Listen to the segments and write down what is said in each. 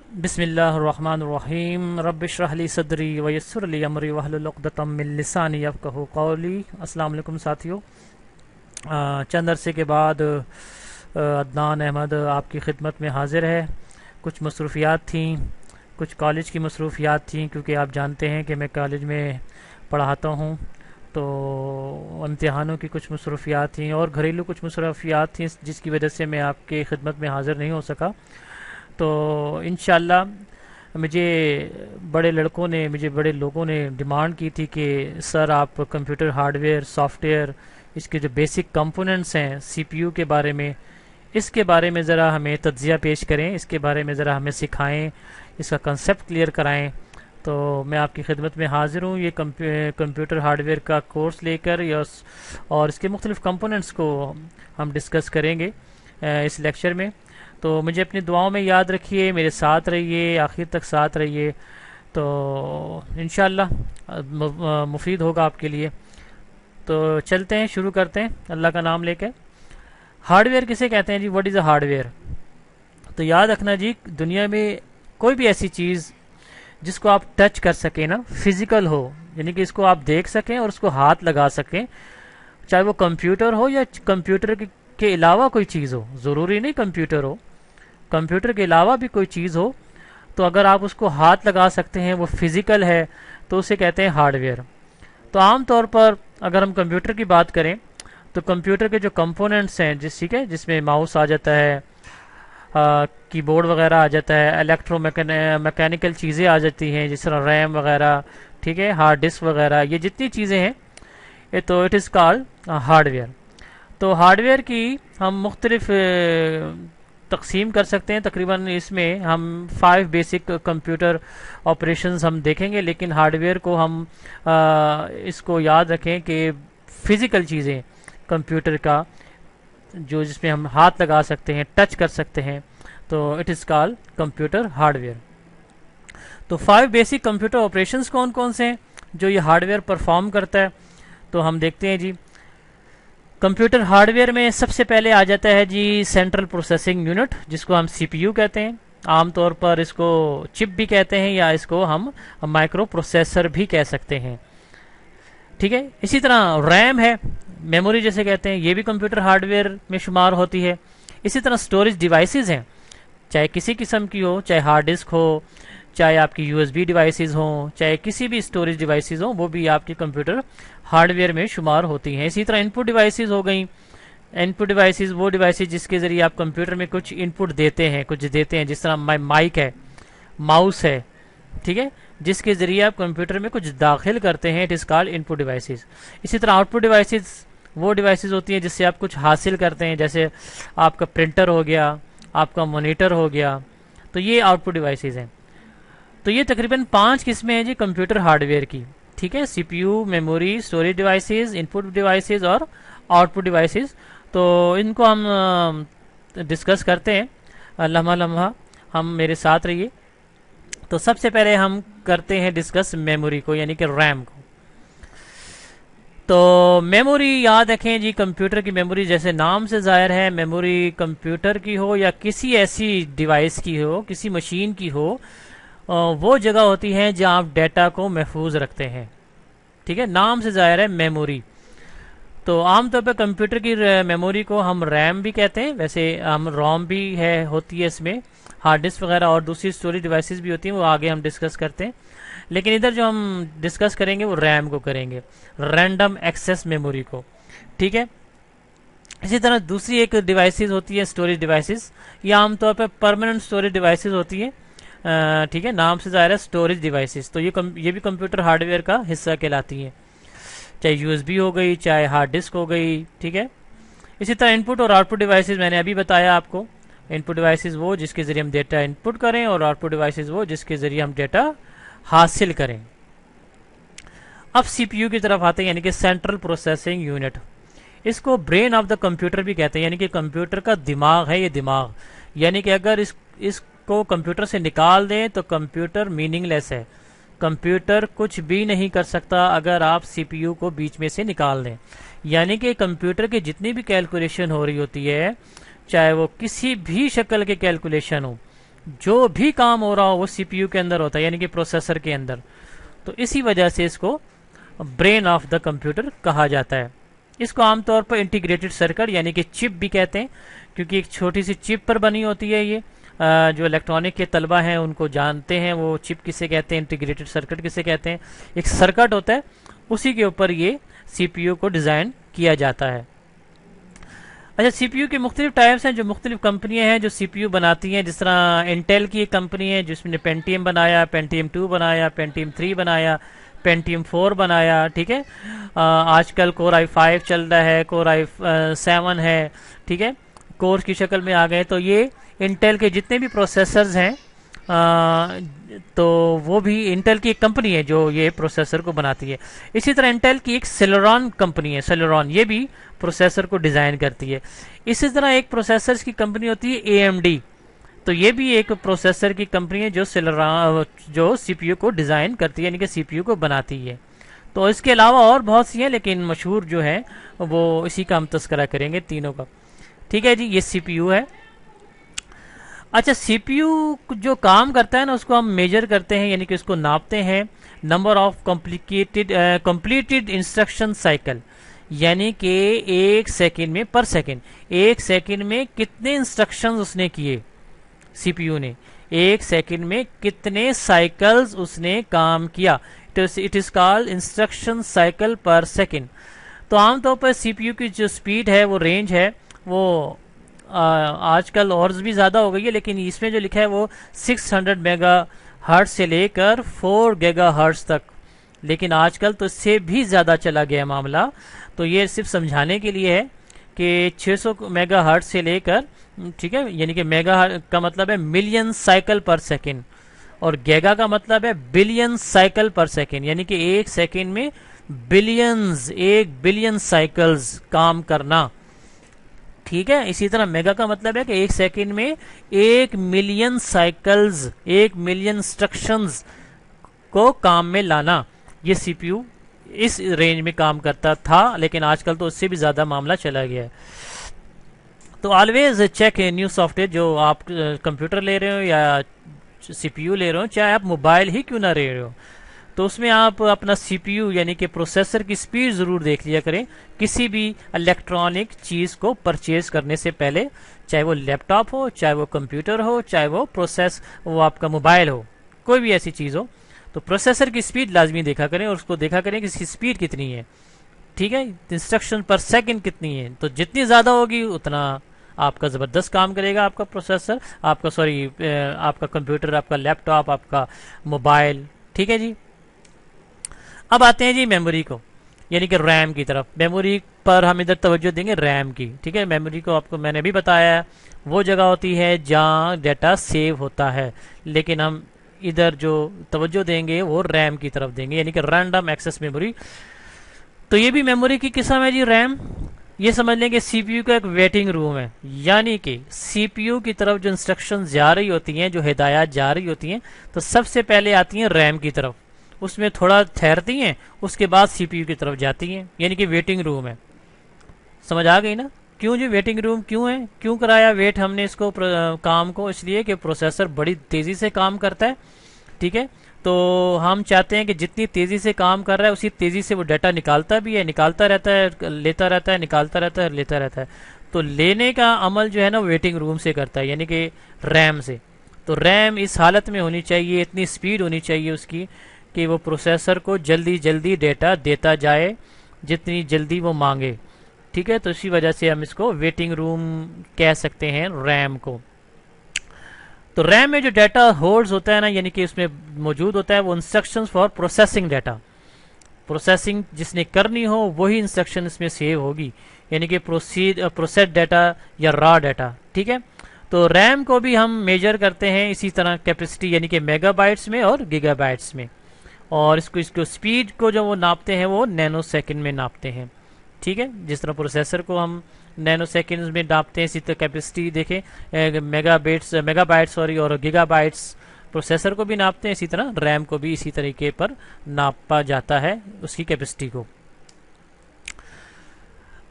बिस्मिल्लाहिर्रहमानिर्रहीम रब्बिश्रह ली सदरी वयस्सिर ली अमरी वहलुल उक़दतम मिन लिसानी यफ़क़हू क़ौली। अस्सलाम वालेकुम साथियों, चंद अरसे के बाद अदनान अहमद आपकी खिदमत में हाज़िर है। कुछ मसरूफ़ियात थी, कुछ कॉलेज की मसरूफ़ियात थी, क्योंकि आप जानते हैं कि मैं कॉलेज में पढ़ाता हूँ, तो इम्तिहानों की कुछ मसरूफ़ियात थी और घरेलू कुछ मसरूफ़ियात थी, जिसकी वजह से मैं आपके खिदमत में हाज़िर नहीं हो सका। तो इंशाल्लाह मुझे बड़े लोगों ने डिमांड की थी कि सर आप कंप्यूटर हार्डवेयर सॉफ्टवेयर इसके जो बेसिक कंपोनेंट्स हैं सीपीयू के बारे में, इसके बारे में ज़रा हमें तज्ज़िया पेश करें, इसके बारे में ज़रा हमें सिखाएं, इसका कंसेप्ट क्लियर कराएं। तो मैं आपकी खिदमत में हाज़िर हूँ ये कंप्यूटर हार्डवेयर का कोर्स लेकर और इसके मुख्तलिफ़ कंपोनेंट्स को हम डिस्कस करेंगे इस लेक्चर में। तो मुझे अपनी दुआओं में याद रखिए, मेरे साथ रहिए, आखिर तक साथ रहिए, तो इंशाअल्लाह मुफीद होगा आपके लिए। तो चलते हैं, शुरू करते हैं अल्लाह का नाम लेकर। हार्डवेयर किसे कहते हैं जी? What is a hardware? तो याद रखना जी, दुनिया में कोई भी ऐसी चीज़ जिसको आप टच कर सकें ना, फिजिकल हो, यानी कि इसको आप देख सकें और उसको हाथ लगा सकें, चाहे वो कंप्यूटर हो या कंप्यूटर के अलावा कोई चीज़ हो, ज़रूरी नहीं कंप्यूटर हो, कंप्यूटर के अलावा भी कोई चीज़ हो, तो अगर आप उसको हाथ लगा सकते हैं, वो फिज़िकल है, तो उसे कहते हैं हार्डवेयर। तो आम तौर पर अगर हम कंप्यूटर की बात करें तो कंप्यूटर के जो कंपोनेंट्स हैं ठीक है, जिसमें माउस आ जाता है, कीबोर्ड वगैरह आ जाता है, मैकेनिकल चीज़ें आ जाती हैं जिस तरह रैम वगैरह, ठीक है, हार्ड डिस्क वगैरह, ये जितनी चीज़ें हैं ये तो इट इज़ कॉल्ड हार्डवेयर। तो हार्डवेयर की हम मुख्तलिफ तकसीम कर सकते हैं। तकरीबन इसमें हम 5 बेसिक कंप्यूटर ऑपरेशंस हम देखेंगे, लेकिन हार्डवेयर को हम इसको याद रखें कि फिज़िकल चीज़ें कंप्यूटर का जो जिसमें हम हाथ लगा सकते हैं, टच कर सकते हैं, तो it is called computer hardware. तो 5 बेसिक कंप्यूटर ऑपरेशंस कौन कौन से हैं जो ये हार्डवेयर परफॉर्म करता है? तो हम देखते हैं जी, कंप्यूटर हार्डवेयर में सबसे पहले आ जाता है जी सेंट्रल प्रोसेसिंग यूनिट, जिसको हम सीपीयू कहते हैं। आमतौर पर इसको चिप भी कहते हैं या इसको हम माइक्रो प्रोसेसर भी कह सकते हैं, ठीक है। इसी तरह रैम है, मेमोरी जैसे कहते हैं, ये भी कंप्यूटर हार्डवेयर में शुमार होती है। इसी तरह स्टोरेज डिवाइसेस हैं, चाहे किसी किस्म की हो, चाहे हार्ड डिस्क हो, चाहे आपकी यूएसबी डिवाइसेस हों, चाहे किसी भी स्टोरेज डिवाइसेस हों, वो भी आपके कंप्यूटर हार्डवेयर में शुमार होती हैं। इसी तरह इनपुट डिवाइसेस हो गई। इनपुट डिवाइसेस वो डिवाइसेस जिसके ज़रिए आप कंप्यूटर में कुछ इनपुट देते हैं, जिस तरह माइक है, माउस है, ठीक है, जिसके ज़रिए आप कंप्यूटर में कुछ दाखिल करते हैं, it is called input devices. इसी तरह आउटपुट डिवाइसेस वो डिवाइसेस होती हैं जिससे आप कुछ हासिल करते हैं, जैसे आपका प्रिंटर हो गया, आपका मॉनिटर हो गया, तो ये आउटपुट डिवाइसेस हैं। तो ये तकरीबन 5 किस्में हैं जी कंप्यूटर हार्डवेयर की, ठीक है, CPU, memory, storage devices, input devices और आउटपुट डिवाइसेस। तो इनको हम डिस्कस करते हैं लम्हा लम्हा, हम मेरे साथ रहिए। तो सबसे पहले हम करते हैं डिस्कस मेमोरी को, यानी कि रैम को। तो मेमोरी याद रखें जी, कंप्यूटर की मेमोरी जैसे नाम से जाहिर है, मेमोरी कंप्यूटर की हो या किसी ऐसी डिवाइस की हो, किसी मशीन की हो, वो जगह होती है जहां आप डेटा को महफूज रखते हैं, ठीक है, नाम से जाहिर है मेमोरी। तो आमतौर पर कंप्यूटर की मेमोरी को हम रैम भी कहते हैं, वैसे हम रोम भी होती है इसमें, हार्ड डिस्क वगैरह और दूसरी स्टोरेज डिवाइसेस भी होती हैं, वो आगे हम डिस्कस करते हैं। लेकिन इधर जो हम डिस्कस करेंगे वो रैम को करेंगे, रैंडम एक्सेस मेमोरी को, ठीक है। इसी तरह दूसरी एक डिवाइसेस होती है स्टोरेज डिवाइसेस, ये आमतौर पर परमानेंट स्टोरेज डिवाइसेस होती है, ठीक है, नाम से ज़ाहिर है स्टोरेज डिवाइसेस। तो ये भी कंप्यूटर हार्डवेयर का हिस्सा कहलाती हैं, चाहे यूएसबी हो गई, चाहे हार्ड डिस्क हो गई, ठीक है। इसी तरह इनपुट और आउटपुट डिवाइसेस मैंने अभी बताया आपको। इनपुट डिवाइसेस वो जिसके ज़रिए हम डेटा इनपुट करें, और आउटपुट डिवाइसेस वो जिसके ज़रिए हम डेटा हासिल करें। अब सीपीयू की तरफ आते हैं, यानी कि सेंट्रल प्रोसेसिंग यूनिट। इसको ब्रेन ऑफ द कंप्यूटर भी कहते हैं, यानी कि कंप्यूटर का दिमाग है ये दिमाग। यानी कि अगर इसको कंप्यूटर से निकाल दें तो कंप्यूटर मीनिंगलेस है, कंप्यूटर कुछ भी नहीं कर सकता अगर आप सीपीयू को बीच में से निकाल दें। यानी कि कंप्यूटर की जितनी भी कैलकुलेशन हो रही होती है, चाहे वो किसी भी शक्ल के कैलकुलेशन हो, जो भी काम हो रहा हो वो सीपीयू के अंदर होता है, यानी कि प्रोसेसर के अंदर। तो इसी वजह से इसको ब्रेन ऑफ द कंप्यूटर कहा जाता है। इसको आमतौर पर इंटीग्रेटेड सर्किट यानी कि चिप भी कहते हैं, क्योंकि एक छोटी सी चिप पर बनी होती है ये। जो इलेक्ट्रॉनिक के तलबा हैं उनको जानते हैं वो चिप किसे कहते हैं, इंटीग्रेटेड सर्किट किसे कहते हैं। एक सर्किट होता है, उसी के ऊपर ये सीपीयू को डिज़ाइन किया जाता है। अच्छा, सीपीयू के मुख्तलिफ टाइप्स हैं, जो मुख्तलिफ कंपनियां हैं जो सीपीयू बनाती हैं। जिस तरह इंटेल की एक कंपनी है जिसने पेंटियम बनाया, पेंटियम 2 बनाया, पेंटियम 3 बनाया, पेंटियम 4 बनाया। ठीक है, आजकल कोर i5 चल रहा है, कोर i7 है। ठीक है, कोर की शक्ल में आ गए। तो ये इंटेल के जितने भी प्रोसेसर्स हैं, तो वो भी इंटेल की एक कंपनी है जो ये प्रोसेसर को बनाती है। इसी तरह इंटेल की एक सेलेरॉन कंपनी है, सेलेरॉन, ये भी प्रोसेसर को डिज़ाइन करती है। इसी तरह एक प्रोसेसर की कंपनी होती है AMD, तो ये भी एक प्रोसेसर की कंपनी है जो जो सीपीयू को डिज़ाइन करती है, यानी कि सीपीयू को बनाती है। तो इसके अलावा और बहुत सी हैं, लेकिन मशहूर जो है वो इसी का हम तस्करा करेंगे तीनों का। ठीक है जी, ये सीपीयू है। अच्छा, सीपीयू जो काम करता है ना उसको हम मेजर करते हैं, यानी कि उसको नापते हैं number of completed instruction cycle, यानी कि एक सेकंड में, पर सेकंड, एक सेकंड में कितने इंस्ट्रक्शंस उसने किए सीपीयू ने, एक सेकंड में कितने साइकिल्स उसने काम किया। It is called instruction cycle पर सेकंड। तो आमतौर पर सीपीयू की जो स्पीड है, वो रेंज है, वो आजकल और भी ज़्यादा हो गई है, लेकिन इसमें जो लिखा है वो 600 मेगा हर्ट्ज से लेकर 4 गीगा हर्ट्ज तक, लेकिन आजकल तो इससे भी ज़्यादा चला गया मामला। तो ये सिर्फ समझाने के लिए है कि 600 मेगा हर्ट्ज से लेकर, ठीक है, यानी कि मेगा का मतलब है मिलियन साइकिल पर सेकेंड, और गीगा का मतलब है बिलियन साइकिल पर सेकेंड, यानी कि एक सेकेंड में बिलियंस, 1 बिलियन साइकिल्स काम करना। ठीक है, इसी तरह मेगा का मतलब है कि एक सेकंड में 1 मिलियन साइकिल्स, 1 मिलियन इंस्ट्रक्शंस को काम में लाना। ये सीपीयू इस रेंज में काम करता था, लेकिन आजकल तो उससे भी ज्यादा मामला चला गया है। तो always check a new software, जो आप कंप्यूटर ले रहे हो या सीपीयू ले रहे हो, चाहे आप मोबाइल ही क्यों ना ले रहे हो, तो उसमें आप अपना सीपीयू यानी कि प्रोसेसर की स्पीड ज़रूर देख लिया करें किसी भी इलेक्ट्रॉनिक चीज़ को परचेज करने से पहले, चाहे वो लैपटॉप हो, चाहे वो कंप्यूटर हो, चाहे वो आपका मोबाइल हो, कोई भी ऐसी चीज़ हो। तो प्रोसेसर की स्पीड लाजमी देखा करें, और उसको देखा करें कि इसकी स्पीड कितनी है। ठीक है, इंस्ट्रक्शन पर सेकंड कितनी है, तो जितनी ज़्यादा होगी उतना आपका ज़बरदस्त काम करेगा आपका प्रोसेसर, आपका कंप्यूटर, आपका लैपटॉप, आपका मोबाइल। ठीक है जी, अब आते हैं जी मेमोरी को, यानी कि रैम की तरफ। मेमोरी पर हम इधर तवज्जो देंगे रैम की। ठीक है, मेमोरी को आपको मैंने भी बताया वो जगह होती है जहाँ डेटा सेव होता है, लेकिन हम इधर जो तवज्जो देंगे वो रैम की तरफ देंगे, यानी कि रैंडम एक्सेस मेमोरी। तो ये भी मेमोरी की किस्म है जी रैम। ये समझ लेंगे सीपीयू का एक वेटिंग रूम है, यानी कि सीपीयू की तरफ जो इंस्ट्रक्शन जा रही होती हैं, जो हिदायत जा रही होती हैं, तो सबसे पहले आती हैं रैम की तरफ, उसमें थोड़ा ठहरती हैं, उसके बाद सीपीयू की तरफ जाती हैं, यानी कि वेटिंग रूम है। समझ आ गई ना? क्यों जी वेटिंग रूम क्यों है, क्यों कराया वेट हमने इसको काम को? इसलिए कि प्रोसेसर बड़ी तेज़ी से काम करता है। ठीक है, तो हम चाहते हैं कि जितनी तेज़ी से काम कर रहा है उसी तेज़ी से वो डाटा निकालता भी है, निकालता रहता है, लेता रहता है, निकालता रहता है, लेता रहता है। तो लेने का अमल जो है ना वेटिंग रूम से करता है, यानी कि रैम से। तो रैम इस हालत में होनी चाहिए, इतनी स्पीड होनी चाहिए उसकी कि वो प्रोसेसर को जल्दी जल्दी डेटा देता जाए जितनी जल्दी वो मांगे। ठीक है, तो इसी वजह से हम इसको वेटिंग रूम कह सकते हैं रैम को। तो रैम में जो डाटा होल्ड्स होता है ना, यानी कि उसमें मौजूद होता है वो instructions for processing data. Processing जिसने करनी हो वही इंस्ट्रक्शन इसमें सेव होगी, यानी कि प्रोसेस डाटा या रॉ डाटा। ठीक है, तो रैम को भी हम मेजर करते हैं इसी तरह कैपेसिटी, यानी कि मेगाबाइट्स में और गीगाबाइट्स में, और इसको स्पीड को जो वो नापते हैं वो नैनो सेकेंड में नापते हैं। ठीक है, जिस तरह प्रोसेसर को हम नैनो सेकेंड्स में नापते हैं, इसी तरह कैपेसिटी देखें मेगाबाइट्स और गीगाबाइट्स प्रोसेसर को भी नापते हैं, इसी तरह रैम को भी इसी तरीके पर नापा जाता है उसकी कैपेसिटी को।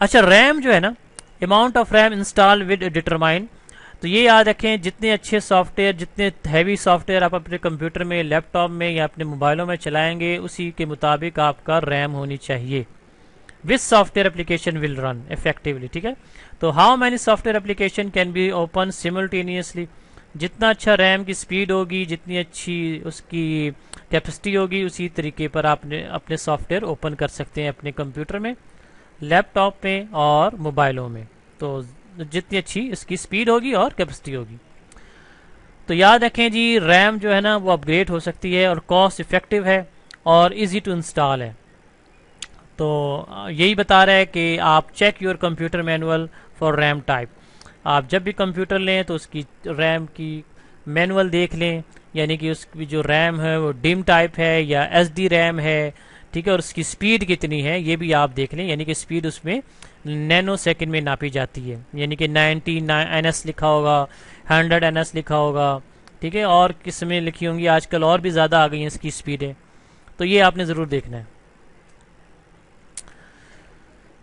अच्छा, रैम जो है ना, amount of RAM install with determine, तो ये याद रखें, जितने अच्छे सॉफ्टवेयर, जितने हैवी सॉफ्टवेयर आप अपने कंप्यूटर में, लैपटॉप में या अपने मोबाइलों में चलाएंगे, उसी के मुताबिक आपका रैम होनी चाहिए। विच software application will run effectively, ठीक है। तो how many software application can be open simultaneously, जितना अच्छा रैम की स्पीड होगी, जितनी अच्छी उसकी कैपेसिटी होगी, उसी तरीके पर आपने अपने सॉफ्टवेयर ओपन कर सकते हैं अपने कंप्यूटर में, लैपटॉप में और मोबाइलों में। तो जितनी अच्छी इसकी स्पीड होगी और कैपेसिटी होगी। तो याद रखें जी, रैम जो है ना वो अपग्रेड हो सकती है और कॉस्ट इफेक्टिव है और इजी टू इंस्टॉल है। तो यही बता रहा है कि आप check your computer manual for RAM type. आप जब भी कंप्यूटर लें तो उसकी रैम की मैनुअल देख लें, यानी कि उसकी जो रैम है वो डिम टाइप है या एसडी रैम है, ठीक है, और उसकी स्पीड कितनी है ये भी आप देख लें, यानी कि स्पीड उसमें नैनो सेकंड में नापी जाती है, यानी कि 90 NS लिखा होगा, 100 NS लिखा होगा, ठीक है, और किसमें लिखी होंगी आजकल और भी ज़्यादा आ गई हैं इसकी स्पीडें। तो ये आपने ज़रूर देखना है।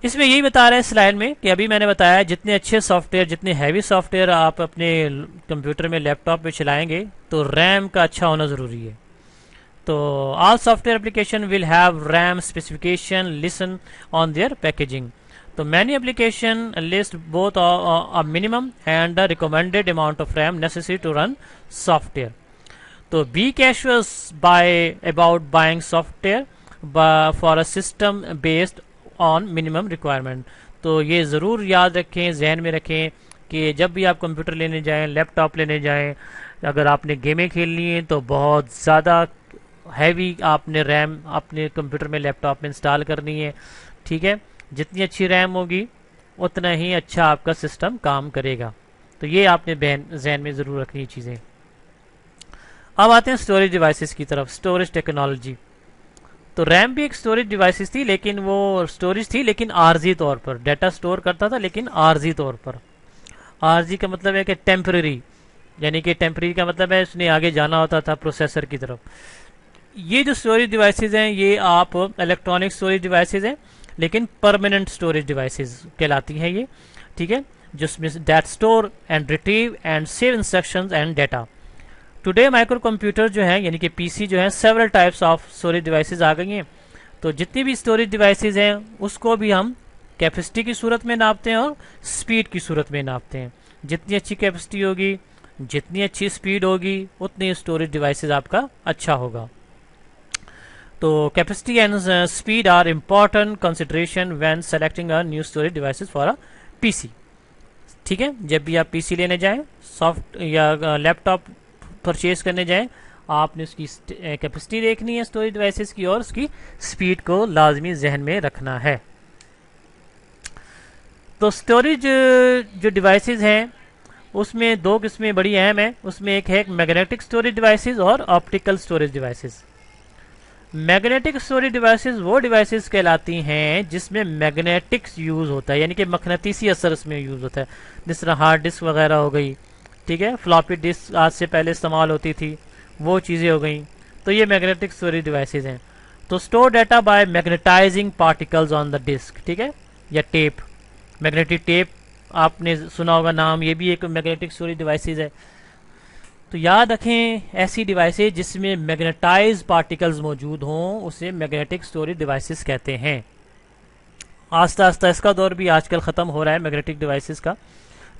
इसमें यही बता रहा है स्लाइड में कि अभी मैंने बताया जितने अच्छे सॉफ्टवेयर, जितने हैवी सॉफ्टवेयर आप अपने कंप्यूटर में, लैपटॉप में चलाएंगे तो रैम का अच्छा होना ज़रूरी है। तो all software application will have RAM specification listen on their packaging. तो many application list both a minimum and the recommended amount of RAM necessary to run software. तो be cautious by about buying software for a system based on minimum requirement. तो ये ज़रूर याद रखें, जहन में रखें कि जब भी आप कंप्यूटर लेने जाएं, लैपटॉप लेने जाएं, अगर आपने गेमें खेलनी है तो बहुत ज़्यादा हैवी आपने रैम अपने कंप्यूटर में, लैपटॉप में इंस्टॉल करनी है, ठीक है। जितनी अच्छी रैम होगी उतना ही अच्छा आपका सिस्टम काम करेगा। तो ये आपने जहन में ज़रूर रखनी चीज़ें। अब आते हैं स्टोरेज डिवाइसेस की तरफ, स्टोरेज टेक्नोलॉजी। तो रैम भी एक स्टोरेज डिवाइसेस थी, लेकिन वो स्टोरेज थी लेकिन आर्जी तौर पर, डाटा स्टोर करता था लेकिन आर्जी तौर पर। आर्जी का मतलब है कि टेम्पररी, यानी कि टेम्पररी का मतलब है उसने आगे जाना होता था प्रोसेसर की तरफ। ये जो स्टोरेज डिवाइसेस हैं ये आप इलेक्ट्रॉनिक स्टोरेज डिवाइसेस हैं, लेकिन परमानेंट स्टोरेज डिवाइसेस कहलाती हैं ये, ठीक है, जिसमें that store and retrieve and save instructions and data. Today micro computer जो है, यानी कि पीसी जो है, several types of storage devices आ गई हैं। तो जितनी भी स्टोरेज डिवाइसेस हैं उसको भी हम कैपेसिटी की सूरत में नापते हैं और स्पीड की सूरत में नापते हैं। जितनी अच्छी कैपेसिटी होगी, जितनी अच्छी स्पीड होगी, उतनी स्टोरेज डिवाइसेस आपका अच्छा होगा। तो capacity and speed are important consideration when selecting a new storage devices for a PC, ठीक है। जब भी आप पीसी लेने जाएं, सॉफ्ट या लैपटॉप परचेज करने जाएं, आपने उसकी कैपेसिटी देखनी है स्टोरेज डिवाइसेस की और उसकी स्पीड को लाजमी जहन में रखना है। तो स्टोरेज जो डिवाइसेस हैं उसमें दो किस्में बड़ी अहम है। उसमें एक है मैग्नेटिक स्टोरेज डिवाइसेस और optical storage devices. Magnetic storage devices वो डिवाइसेस कहलाती हैं जिसमें मैग्नेटिक्स यूज होता है, यानी कि मकनातीसी असर उसमें यूज होता है, जिस तरह हार्ड डिस्क वगैरह हो गई, ठीक है, फ्लॉपी डिस्क आज से पहले इस्तेमाल होती थी, वो चीज़ें हो गई। तो ये मैग्नेटिक स्टोरेज डिवाइसेस हैं। तो store data by magnetising particles on the disk, ठीक है, या टेप, मैग्नेटिक टेप आपने सुना होगा नाम, ये भी एक मैग्नेटिक स्टोरेज डिवाइसेस है। तो याद रखें, ऐसी डिवाइसेस जिसमें मैग्नेटाइज पार्टिकल्स मौजूद हों उसे मैग्नेटिक स्टोरेज डिवाइसेस कहते हैं। आस्ता आस्ता इसका दौर भी आजकल ख़त्म हो रहा है मैग्नेटिक डिवाइसेस का,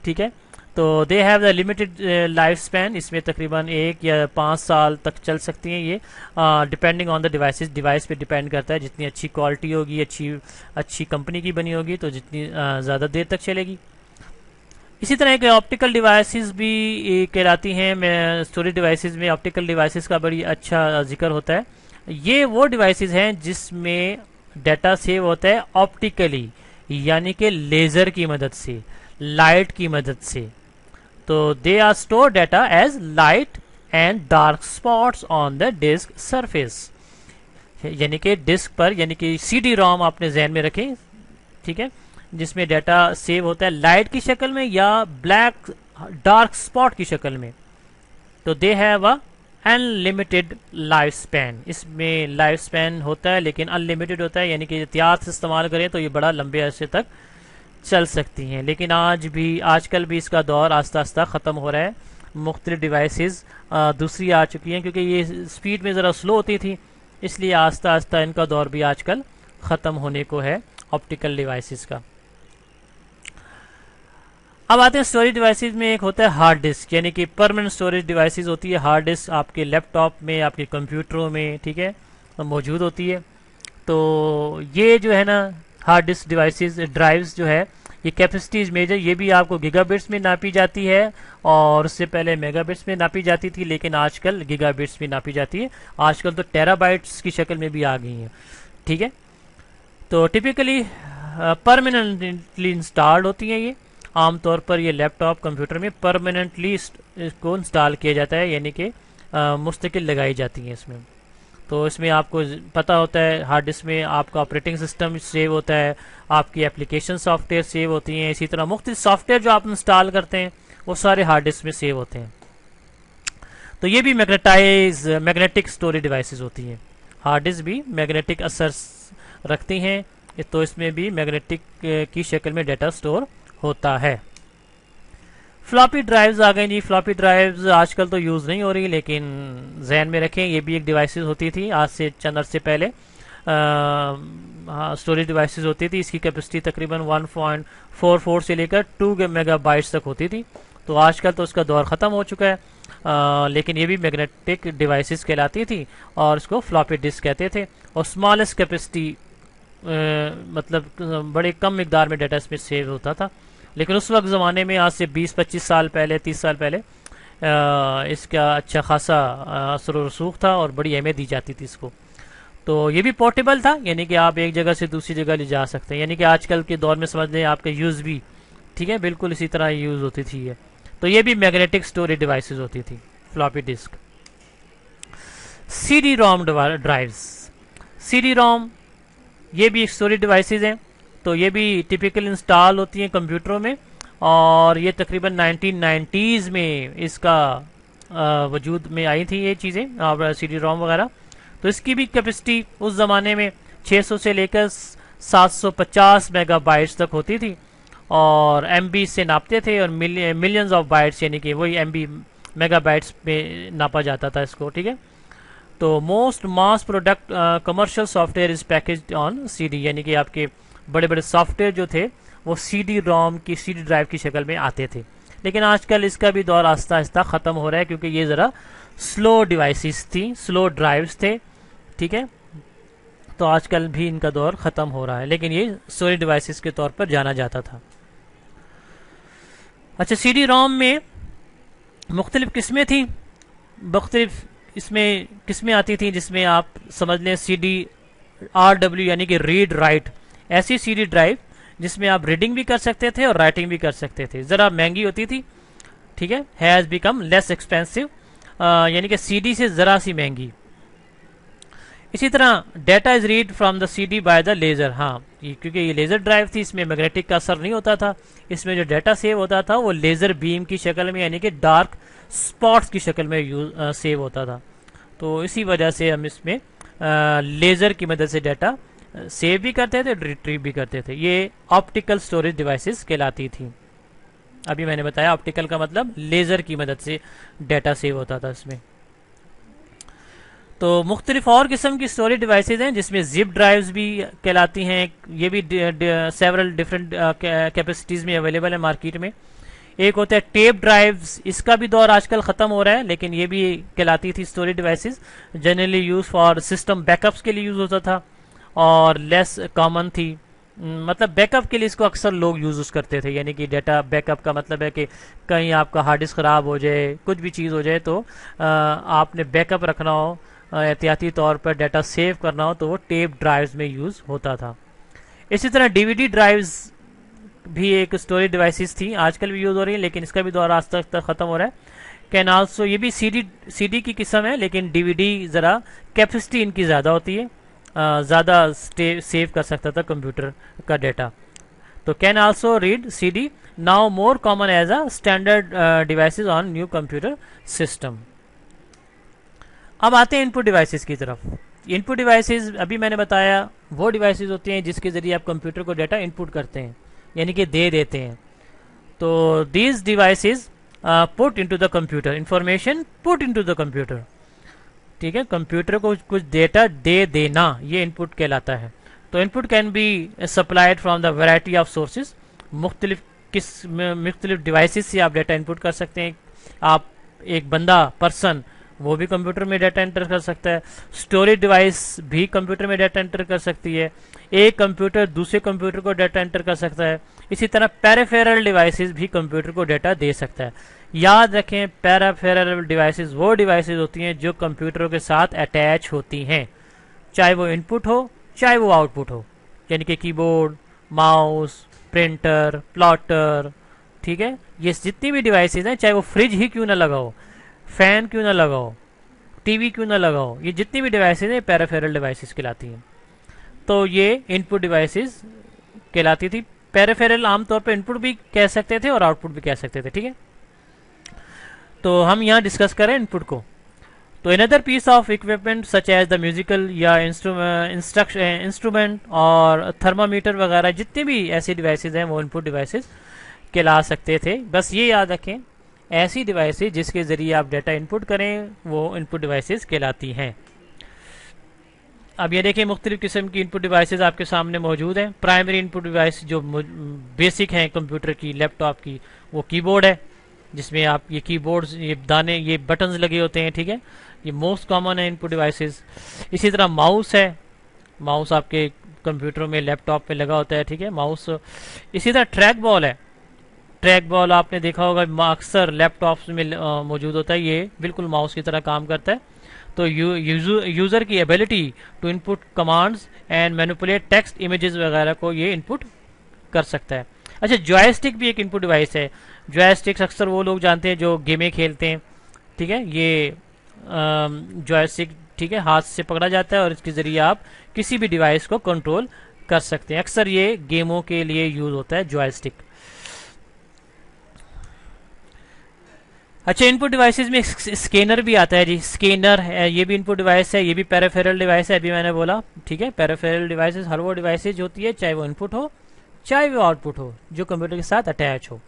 ठीक है। तो they have the limited life span, इसमें तकरीबन 1 या 5 साल तक चल सकती हैं ये, depending on the devices, device पे डिपेंड करता है। जितनी अच्छी क्वालिटी होगी, अच्छी कंपनी की बनी होगी तो जितनी ज़्यादा देर तक चलेगी। इसी तरह के ऑप्टिकल डिवाइसेस भी कहलाती हैं। स्टोरेज डिवाइसेस में ऑप्टिकल डिवाइसेस का बड़ी अच्छा जिक्र होता है। ये वो डिवाइसेस हैं जिसमें डाटा सेव होता है ऑप्टिकली, यानी कि लेज़र की मदद से, लाइट की मदद से। तो they are store data as light and dark spots on the disk surface, यानी कि डिस्क पर, यानी कि CD ROM आपने जहन में रखें, ठीक है, जिसमें डाटा सेव होता है लाइट की शक्ल में या ब्लैक डार्क स्पॉट की शक्ल में। तो they have a unlimited life span, इसमें लाइफ स्पैन होता है लेकिन अनलिमिटेड होता है, यानी कि एहतियात से इस्तेमाल करें तो ये बड़ा लंबे अरसे तक चल सकती हैं, लेकिन आजकल भी इसका दौर आस्ता आस्ता ख़त्म हो रहा है। मुख्तलिफ डिवाइसेस दूसरी आ चुकी हैं, क्योंकि ये स्पीड में ज़रा स्लो होती थी, इसलिए आस्ता आस्ता इनका दौर भी आजकल ख़त्म होने को है ऑप्टिकल डिवाइसेस का। अब आते हैं स्टोरेज डिवाइसेस में। एक होता है हार्ड डिस्क, यानी कि परमानेंट स्टोरेज डिवाइसेस होती है। हार्ड डिस्क आपके लैपटॉप में, आपके कंप्यूटरों में, ठीक है, मौजूद होती है। तो ये जो है ना हार्ड डिस्क डिवाइसेस, ड्राइव्स जो है, ये कैपेसिटीज मेजर, ये भी आपको गीगाबिट्स में नापी जाती है, और उससे पहले मेगाबिट्स में नापी जाती थी, लेकिन आजकल गीगाबिट्स में नापी जाती है। आजकल तो टेराबाइट्स की शक्ल में भी आ गई हैं, ठीक है। तो टिपिकली परमानेंटली इंस्टॉल्ड होती हैं ये। आमतौर पर ये लैपटॉप कंप्यूटर में परमानेंटली इसको इंस्टॉल किया जाता है, यानी कि मुस्तकिल लगाई जाती हैं इसमें। तो इसमें आपको पता होता है हार्ड डिस्क में आपका ऑपरेटिंग सिस्टम सेव होता है, आपकी एप्लीकेशन सॉफ्टवेयर सेव होती हैं, इसी तरह मुख्तलिफ सॉफ्टवेयर जो आप इंस्टॉल करते हैं वो सारे हार्ड डिस्क में सेव होते हैं। तो ये भी मैग्नेटिक स्टोरेज डिवाइसेस होती हैं। हार्ड डिस्क भी मैग्नेटिक असर रखती हैं, तो इसमें भी मैग्नेटिक की शक्ल में डाटा स्टोर होता है। फ्लॉपी ड्राइव्स आ गई जी। फ्लॉपी ड्राइव्स आजकल तो यूज़ नहीं हो रही, लेकिन जहन में रखें ये भी एक डिवाइसेस होती थी आज से चंद अरसे पहले। स्टोरेज डिवाइसेस होती थी, इसकी कैपेसिटी तकरीबन 1.44 से लेकर 2 मेगाबाइट्स तक होती थी। तो आजकल तो उसका दौर ख़त्म हो चुका है, लेकिन ये भी मैग्नेटिक डिवाइसेस कहलाती थी और इसको फ्लॉपी डिस्क कहते थे। और स्मॉलेस्ट कैपेसिटी मतलब बड़े कम मिकदार में डाटा इसमें सेव होता था, लेकिन उस वक्त ज़माने में, आज से 20-25 साल पहले, 30 साल पहले, इसका अच्छा खासा असर व रसूख था और बड़ी अहमियत दी जाती थी इसको। तो ये भी पोर्टेबल था, यानी कि आप एक जगह से दूसरी जगह ले जा सकते हैं, यानी कि आजकल के दौर में समझ लें आपके यूज़ भी, ठीक है, बिल्कुल इसी तरह यूज़ होती थी ये। तो ये भी मैग्नेटिक स्टोरेज डिवाइसेस होती थी, फ्लॉपी डिस्क। CD रोम ड्राइव्स, CD रोम ये भी स्टोरेज डिवाइसेस हैं। तो ये भी टिपिकल इंस्टॉल होती हैं कंप्यूटरों में, और ये तकरीबन 1990s में इसका वजूद में आई थी ये चीज़ें, और CD रोम वगैरह। तो इसकी भी कैपेसिटी उस ज़माने में 600 से लेकर 750 मेगाबाइट्स तक होती थी, और MB से नापते थे, और मिलियंस ऑफ बाइट्स, यानी कि वही MB मेगाबाइट्स में नापा जाता था इसको, ठीक है। तो most mass product commercial software is packaged on CD, यानी कि आपके बड़े बड़े सॉफ्टवेयर जो थे वो CD रोम की, CD ड्राइव की शक्ल में आते थे। लेकिन आजकल इसका भी दौर आस्ता आस्ता ख़त्म हो रहा है, क्योंकि ये ज़रा स्लो डिवाइसेस थी, स्लो ड्राइव्स थे, ठीक है। तो आजकल भी इनका दौर ख़त्म हो रहा है, लेकिन ये स्टोरेज डिवाइसेस के तौर पर जाना जाता था। अच्छा, CD रोम में मुख्तलिफ किस्में थी, मुख्तलिफ इसमें किस्में आती थी, जिसमें आप समझ लें CD-RW, यानी कि रीड राइट, ऐसी CD ड्राइव जिसमें आप रीडिंग भी कर सकते थे और राइटिंग भी कर सकते थे। ज़रा महंगी होती थी, ठीक है, हैज़ बिकम लेस एक्सपेंसिव, यानी कि CD से ज़रा सी महंगी। इसी तरह data is read from the CD by the laser. हाँ, क्योंकि ये लेज़र ड्राइव थी, इसमें मैग्नेटिक का असर नहीं होता था, इसमें जो डाटा सेव होता था वो लेज़र बीम की शक्ल में, यानी कि डार्क स्पॉट्स की शक्ल में सेव होता था। तो इसी वजह से हम इसमें लेज़र की मदद से डाटा सेव भी करते थे, रिट्रीव भी करते थे। ये ऑप्टिकल स्टोरेज डिवाइसेस कहलाती थी। अभी मैंने बताया ऑप्टिकल का मतलब लेज़र की मदद से डाटा सेव होता था इसमें। तो मुख्तलिफ और किस्म की स्टोरेज डिवाइसेज हैं, जिसमें जिप ड्राइव्स भी कहलाती हैं। ये भी सेवरल डिफरेंट कैपेसिटीज़ में अवेलेबल है मार्केट में। एक होता है टेप ड्राइव्स, इसका भी दौर आजकल ख़त्म हो रहा है, लेकिन ये भी कहलाती थी storage devices. Generally use for system backups के लिए यूज़ होता था और लेस कॉमन थी, मतलब बैकअप के लिए इसको अक्सर लोग यूज़ करते थे। यानी कि डाटा बैकअप का मतलब है कि कहीं आपका हार्ड डिस्क ख़राब हो जाए, कुछ भी चीज़ हो जाए, तो आपने बैकअप रखना हो, एहतियाती तौर पर डाटा सेव करना हो, तो वो टेप ड्राइव्स में यूज़ होता था। इसी तरह DVD ड्राइव्स भी एक स्टोरेज डिवाइसेस थी, आजकल भी यूज़ हो रही है, लेकिन इसका भी दौर आज तक ख़त्म हो रहा है। कैन आल्सो, ये भी CD की किस्म है, लेकिन DVD ज़रा कैपेसिटी इनकी ज़्यादा होती है, ज़्यादा सेव कर सकता था कंप्यूटर का डाटा। तो can also read CD, now more common as a standard devices on new computer system. अब आते हैं इनपुट डिवाइसेस की तरफ। इनपुट डिवाइसेस अभी मैंने बताया वो डिवाइसेस होती हैं जिसके ज़रिए आप कंप्यूटर को डाटा इनपुट करते हैं, यानी कि दे देते हैं। तो these devices put into the computer, information put into the computer, ठीक है, कंप्यूटर को कुछ डेटा दे देना, ये इनपुट कहलाता है। तो input can be supplied from the variety of sources, मुख्तलिफ डिवाइसेस से आप डेटा इनपुट कर सकते हैं। आप एक बंदा पर्सन वो भी कंप्यूटर में डाटा एंटर कर सकता है, स्टोरेज डिवाइस भी कंप्यूटर में डाटा एंटर कर सकती है, एक कंप्यूटर दूसरे कंप्यूटर को डाटा एंटर कर सकता है। इसी तरह पेरिफेरल डिवाइसेस भी कंप्यूटर को डाटा दे सकता है। याद रखें, पेरिफेरल डिवाइसेस वो डिवाइसेस होती हैं जो कंप्यूटरों के साथ अटैच होती हैं, चाहे वो इनपुट हो चाहे वो आउटपुट हो, यानी कि कीबोर्ड, माउस, प्रिंटर, प्लॉटर, ठीक है, ये जितनी भी डिवाइसेस हैं, चाहे वो फ्रिज ही क्यों ना लगा हो, फैन क्यों ना लगा हो, टीवी क्यों ना लगा हो, ये जितनी भी डिवाइसेस हैं पेरिफेरल डिवाइसेस कहलाती हैं। तो ये इनपुट डिवाइसेस कहलाती थी। पेरिफेरल आमतौर पर इनपुट भी कह सकते थे और आउटपुट भी कह सकते थे, ठीक है। तो हम यहाँ डिस्कस करें इनपुट को। तो another piece of equipment such as the musical या इंस्ट्रूमेंट और थर्मामीटर वगैरह, जितने भी ऐसी डिवाइसेस हैं वो इनपुट डिवाइसेस कहला सकते थे। बस ये याद रखें, ऐसी डिवाइसेस जिसके जरिए आप डाटा इनपुट करें वो इनपुट डिवाइसेस कहलाती हैं। अब ये देखिए, मुख्तलिफ किस्म की इनपुट डिवाइसेस आपके सामने मौजूद हैं। प्राइमरी इनपुट डिवाइस जो बेसिक हैं कंप्यूटर की, लैपटॉप की, वो कीबोर्ड है, जिसमें आप ये कीबोर्ड, ये दाने, ये बटन्स लगे होते हैं, ठीक है, ये मोस्ट कॉमन है इनपुट डिवाइसेस। इसी तरह माउस है, माउस आपके कंप्यूटर में, लैपटॉप पे लगा होता है, ठीक है, माउस। इसी तरह ट्रैक बॉल है, ट्रैक बॉल आपने देखा होगा अक्सर लैपटॉप्स में मौजूद होता है, ये बिल्कुल माउस की तरह काम करता है। तो यूजर की ability to input commands and manipulate text, images वगैरह को ये इनपुट कर सकता है। अच्छा, जॉयस्टिक भी एक इनपुट डिवाइस है। जॉयस्टिक्स अक्सर वो लोग जानते हैं जो गेमें खेलते हैं, ठीक है, ये जॉयस्टिक, ठीक है, हाथ से पकड़ा जाता है और इसके जरिए आप किसी भी डिवाइस को कंट्रोल कर सकते हैं। अक्सर ये गेमों के लिए यूज होता है जॉयस्टिक। अच्छा, इनपुट डिवाइसेस में स्कैनर भी आता है जी। स्कैनर है, ये भी इनपुट डिवाइस है, ये भी पेरिफेरल डिवाइस है, अभी मैंने बोला, ठीक है। पेरिफेरल डिवाइसेस हर वो डिवाइसेज होती है, चाहे वो इनपुट हो चाहे वो आउटपुट हो, जो कंप्यूटर के साथ अटैच हो।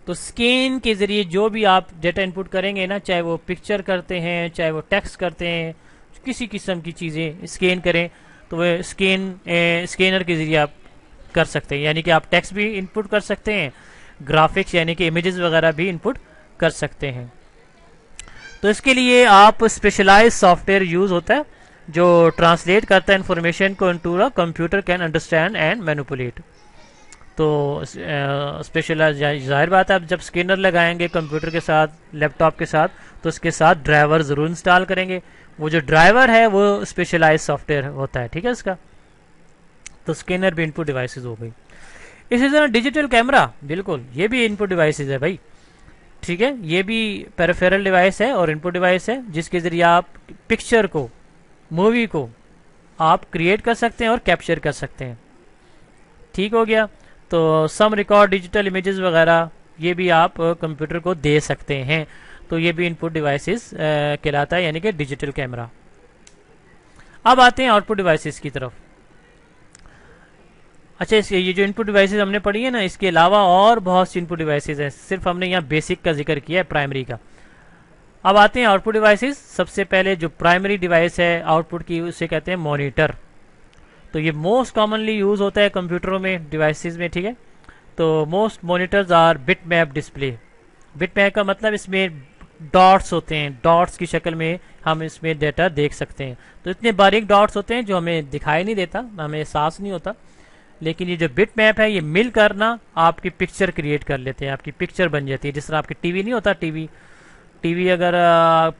तो स्कैन के जरिए जो भी आप डेटा इनपुट करेंगे ना, चाहे वो पिक्चर करते हैं, चाहे वो टेक्स्ट करते हैं, किसी किस्म की चीज़ें स्कैन करें, तो वह स्कैनर के जरिए आप कर सकते हैं। यानी कि आप टेक्स्ट भी इनपुट कर सकते हैं, ग्राफिक्स यानी कि इमेजेस वगैरह भी इनपुट कर सकते हैं। तो इसके लिए आप स्पेशलाइज्ड सॉफ्टवेयर यूज होता है जो ट्रांसलेट करता है इंफॉर्मेशन को into a computer can understand and manipulate. तो स्पेशलाइज, जाहिर बात है, आप जब स्कैनर लगाएंगे कंप्यूटर के साथ, लैपटॉप के साथ, तो उसके साथ ड्राइवर जरूर इंस्टॉल करेंगे। वो जो ड्राइवर है वो स्पेशलाइज सॉफ्टवेयर होता है, ठीक है इसका। तो स्कैनर भी इनपुट डिवाइसेस हो गई। इसी तरह डिजिटल कैमरा, बिल्कुल ये भी इनपुट डिवाइसेस है भाई, ठीक है, ये भी पेरिफेरल डिवाइस है और इनपुट डिवाइस है, जिसके जरिए आप पिक्चर को, मूवी को आप क्रिएट कर सकते हैं और कैप्चर कर सकते हैं, ठीक हो गया। तो सम रिकॉर्ड डिजिटल इमेजेस वगैरह ये भी आप कंप्यूटर को दे सकते हैं। तो ये भी इनपुट डिवाइसेस कहलाता है, यानी कि डिजिटल कैमरा। अब आते हैं आउटपुट डिवाइसेस की तरफ। अच्छा, ये जो इनपुट डिवाइसेस हमने पढ़ी है ना, इसके अलावा और बहुत सी इनपुट डिवाइसेस हैं, सिर्फ हमने यहाँ बेसिक का जिक्र किया है, प्राइमरी का। अब आते हैं आउटपुट डिवाइसेस। सबसे पहले जो प्राइमरी डिवाइस है आउटपुट की, उसे कहते हैं मॉनिटर। तो ये मोस्ट कॉमनली यूज होता है कंप्यूटरों में, डिवाइसेस में, ठीक है। तो most monitors are bit map display. Bit map का मतलब इसमें डॉट्स होते हैं, डॉट्स की शक्ल में हम इसमें डेटा देख सकते हैं। तो इतने बारीक डॉट्स होते हैं जो हमें दिखाई नहीं देता, हमें एहसास नहीं होता, लेकिन ये जो बिट मैप है ये मिल कर ना आपकी पिक्चर क्रिएट कर लेते हैं, आपकी पिक्चर बन जाती है। जिस तरह आपकी टीवी नहीं होता, टीवी अगर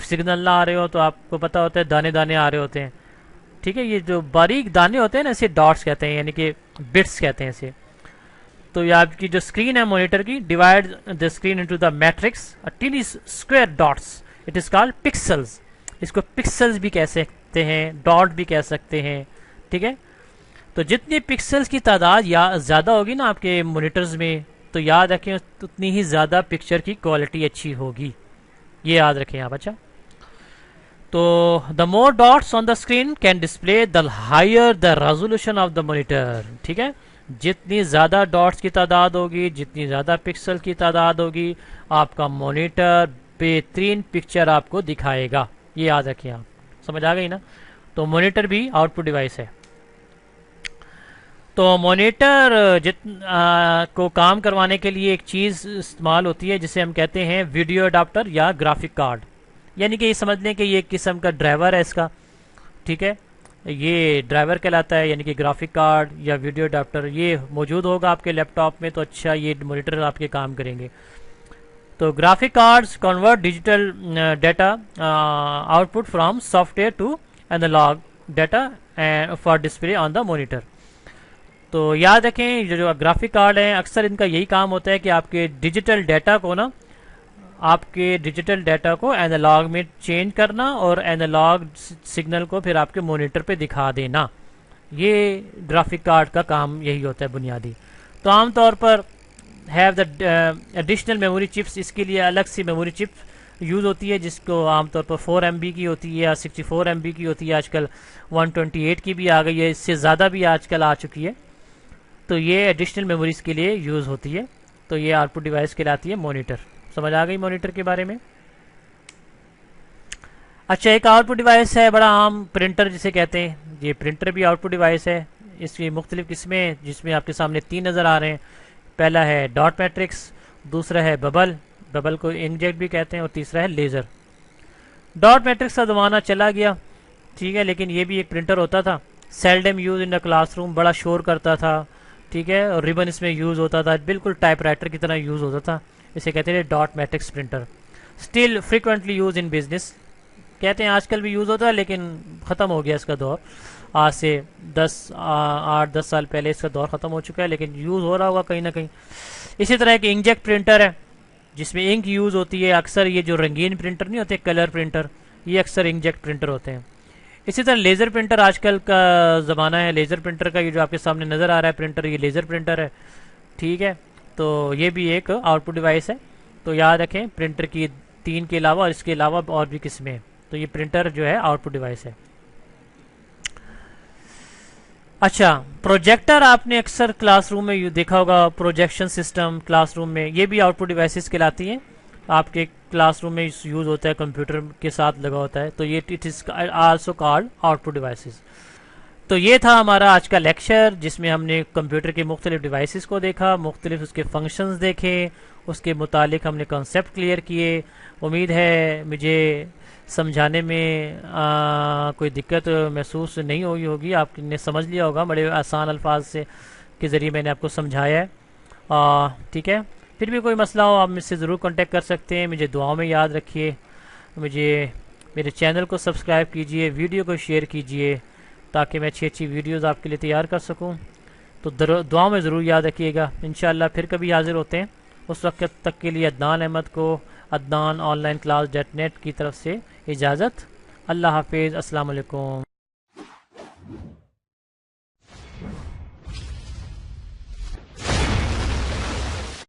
सिग्नल ना आ रहे हो तो आपको पता होता है दाने दाने आ रहे होते हैं, ठीक है। ये जो बारीक दाने होते हैं ना, इसे डॉट्स कहते हैं, यानी कि बिट्स कहते हैं इसे। तो ये आपकी जो स्क्रीन है मॉनिटर की, divide the screen into the matrix tiny square dots, it is called pixels. इसको पिक्सल्स भी कह सकते हैं, डॉट भी कह सकते हैं, ठीक है। तो जितनी पिक्सल्स की तादाद या ज़्यादा होगी ना आपके मॉनिटर्स में, तो याद रखें उतनी ही ज़्यादा पिक्चर की क्वालिटी अच्छी होगी, ये याद रखें आप। अच्छा, तो the more dots on the screen can display the higher the resolution of the monitor, ठीक है। जितनी ज़्यादा डॉट्स की तादाद होगी, जितनी ज़्यादा पिक्सल की तादाद होगी, आपका मॉनिटर बेहतरीन पिक्चर आपको दिखाएगा। ये याद रखिए आप, समझ आ गई ना। तो मॉनिटर भी आउटपुट डिवाइस है। तो मॉनिटर को काम करवाने के लिए एक चीज़ इस्तेमाल होती है जिसे हम कहते हैं वीडियो अडाप्टर या ग्राफिक कार्ड। यानी कि ये समझ लें कि ये एक किस्म का ड्राइवर है इसका, ठीक है। ये ड्राइवर कहलाता है, यानी कि ग्राफिक कार्ड या वीडियो अडाप्टर ये मौजूद होगा आपके लैपटॉप में, तो अच्छा ये मॉनिटर आपके काम करेंगे। तो graphic cards convert digital data output from software to analogue data for display on the monitor. तो याद रखें जो ग्राफिक कार्ड हैं अक्सर इनका यही काम होता है कि आपके डिजिटल डाटा को ना, आपके डिजिटल डाटा को एनालॉग में चेंज करना और एनालॉग सिग्नल को फिर आपके मॉनिटर पे दिखा देना। ये ग्राफिक कार्ड का काम यही होता है बुनियादी। तो आमतौर पर have the additional memory chips, इसके लिए अलग सी मेमोरी चिप यूज़ होती है जिसको आमतौर पर 4 MB की होती है या 64 MB की होती है। आजकल 128 की भी आ गई है, इससे ज़्यादा भी आजकल आ चुकी है। तो ये एडिशनल मेमोरीज के लिए यूज़ होती है। तो ये आउटपुट डिवाइस कहलाती है मॉनिटर। समझ आ गई मॉनिटर के बारे में। अच्छा, एक आउटपुट डिवाइस है बड़ा आम, प्रिंटर जिसे कहते हैं। ये प्रिंटर भी आउटपुट डिवाइस है। इसकी मुख्तलिफ किस्में जिसमें आपके सामने 3 नज़र आ रहे हैं। पहला है डॉट मैट्रिक्स, दूसरा है बबल, बबल को इंकजेट भी कहते हैं, और तीसरा है लेज़र। डॉट मैट्रिक्स का ज़माना चला गया, ठीक है, लेकिन ये भी एक प्रिंटर होता था। Seldom use in the classroom, बड़ा शोर करता था, ठीक है, और रिबन इसमें यूज़ होता था, बिल्कुल टाइपराइटर की तरह यूज़ होता था। इसे कहते हैं dot matrix printer. Still frequently use in business, कहते हैं आजकल भी यूज़ होता है लेकिन ख़त्म हो गया इसका दौर। आज से 8-10 साल पहले इसका दौर ख़त्म हो चुका है, लेकिन यूज़ हो रहा होगा कहीं ना कहीं। इसी तरह एक इंकजेट प्रिंटर है जिसमें इंक यूज़ होती है। अक्सर ये जो रंगीन प्रिंटर नहीं होते, कलर प्रिंटर, ये अक्सर इंकजेट प्रिंटर होते हैं। इसी तरह लेज़र प्रिंटर आजकल का ज़माना है। लेज़र प्रिंटर का ये जो आपके सामने नज़र आ रहा है प्रिंटर, ये लेज़र प्रिंटर है, ठीक है। तो ये भी एक आउटपुट डिवाइस है। तो याद रखें प्रिंटर की 3 के अलावा और इसके अलावा और भी किस्में हैं। तो ये प्रिंटर जो है आउटपुट डिवाइस है। अच्छा, प्रोजेक्टर आपने अक्सर क्लासरूम में देखा होगा, प्रोजेक्शन सिस्टम क्लासरूम में, ये भी आउटपुट डिवाइसेस कहलाती हैं। आपके क्लासरूम में यूज़ होता है, कंप्यूटर के साथ लगा होता है। तो ये it is also called output devices. तो ये था हमारा आज का लेक्चर जिसमें हमने कंप्यूटर के मुख्तलिफ डिवाइसेस को देखा, मुख्तलिफ उसके फंक्शंस देखे, उसके मुतालिक हमने कॉन्सेप्ट क्लियर किए। उम्मीद है मुझे समझाने में कोई दिक्कत महसूस नहीं हुई होगी, आपने समझ लिया होगा। बड़े आसान अल्फाज से के ज़रिए मैंने आपको समझाया है, ठीक है। फिर भी कोई मसला हो आप मुझसे ज़रूर कांटेक्ट कर सकते हैं। मुझे दुआओं में याद रखिए, मुझे मेरे चैनल को सब्सक्राइब कीजिए, वीडियो को शेयर कीजिए ताकि मैं अच्छी अच्छी वीडियोज़ आपके लिए तैयार कर सकूँ। तो दुआओं में ज़रूर याद रखिएगा। इंशाअल्लाह फिर कभी हाजिर होते हैं। उस वक्त तक के लिए अदनान अहमद को adnan online class.net की तरफ से इजाज़त। अल्लाह हाफिज़। अस्सलाम वालेकुम।